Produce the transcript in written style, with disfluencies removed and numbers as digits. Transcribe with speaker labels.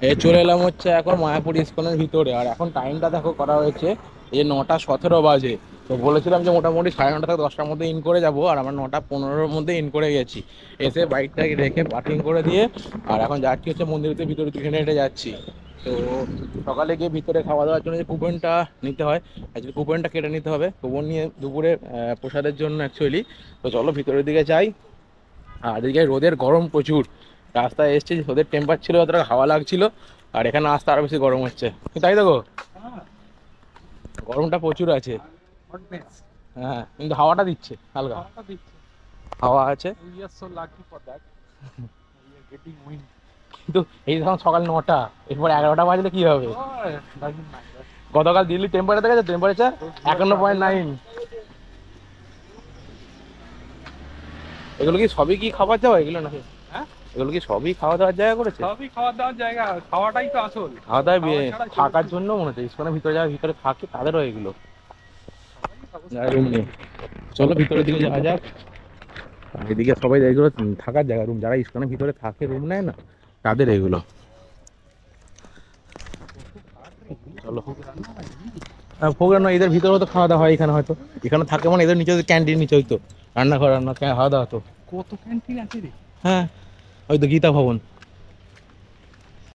Speaker 1: এই চলে এলাম হচ্ছে এখন মায়াপুর ইস্কনের ভিতরে। আর এখন টাইমটা দেখো করা হয়েছে এই 9টা 17 বাজে। তো বলেছিলাম যে মোটামুটি 9:30 থেকে 10টার মধ্যে ইন করে যাব, আর আমরা 9টা 15-র মধ্যে ইন করে গেছি। এসে বাইকটাকে রেখে পার্কিং করে দিয়ে আর এখন যাচ্ছি হচ্ছে মন্দিরের ভিতরে, হেঁটে হেঁটে যাচ্ছি। তো সকালে গিয়ে ভিতরে খাওয়া দাওয়ার জন্য যে কুপনটা নিতে হয়, অ্যাকচুয়ালি কুপনটা কেটে নিতে হবে, কুপন নিয়ে দুপুরে প্রসাদের জন্য অ্যাকচুয়ালি। তো চলো ভিতরের দিকে যাই। আর এদিকে রোদের গরম প্রচুর। রাস্তায় এসছি, রোদের টেম্পার ছিল, অতটা হাওয়া লাগছিল, আর এখানে আসতে আরো বেশি গরম হচ্ছে। তাই দেখো, গরমটা প্রচুর আছে।
Speaker 2: Hotness.
Speaker 1: হ্যাঁ, কিন্তু হাওয়াটা দিচ্ছে হালকা,
Speaker 2: What are the-
Speaker 1: হাওয়া আছে।
Speaker 2: We are so lucky for that. We are getting wind.
Speaker 1: কিন্তু এই তখন সকাল 9টা, এরপর 11টা বাজলে কি হবে?
Speaker 2: Oh, doesn't matter.
Speaker 1: গতকাল দিল্লি টেম্পারেচার দেখেছো? টেম্পারেচার 51.9। এগুলো কি সবই কি খাবার দাওয়া এগুলো নাকি?
Speaker 2: হ্যাঁ?
Speaker 1: এগুলো কি সবই খাওয়া দাওয়ার জায়গা করেছে?
Speaker 2: সবই খাওয়া দাওয়ার জায়গা, খাওয়াটাই তো আসল।
Speaker 1: খাওয়া দাওয়া
Speaker 2: খাওয়া ছাড়া
Speaker 1: থাকার
Speaker 2: চলছে
Speaker 1: জন্য মনে হচ্ছে ইস্কনের ভিতরে, যারা ভিতরে থাকে তাদেরও এগুলো
Speaker 2: সবারই ব্যবস্থা
Speaker 1: যারা রুম নেই। চলো ভিতরের দিকে যাওয়া যাক। আর এদিকে সবাই এগুলো থাকার জায়গা, রুম, যারা ইস্কনের ভিতরে থাকে রুম নেয় না তাদের এগুলো। চলো প্রোগ্রাম এদের ভিতরে তো খাওয়া দাওয়া হয় এখানে হয়তো, এখানে থাকে মানে এদের নিচে ক্যান্টিন, নিচে হয়তো রান্নাঘর, খাওয়া দাওয়া তো।
Speaker 2: কত ক্যান্টিন আছে রে।
Speaker 1: হ্যাঁ, ওই তো গীতা ভবন।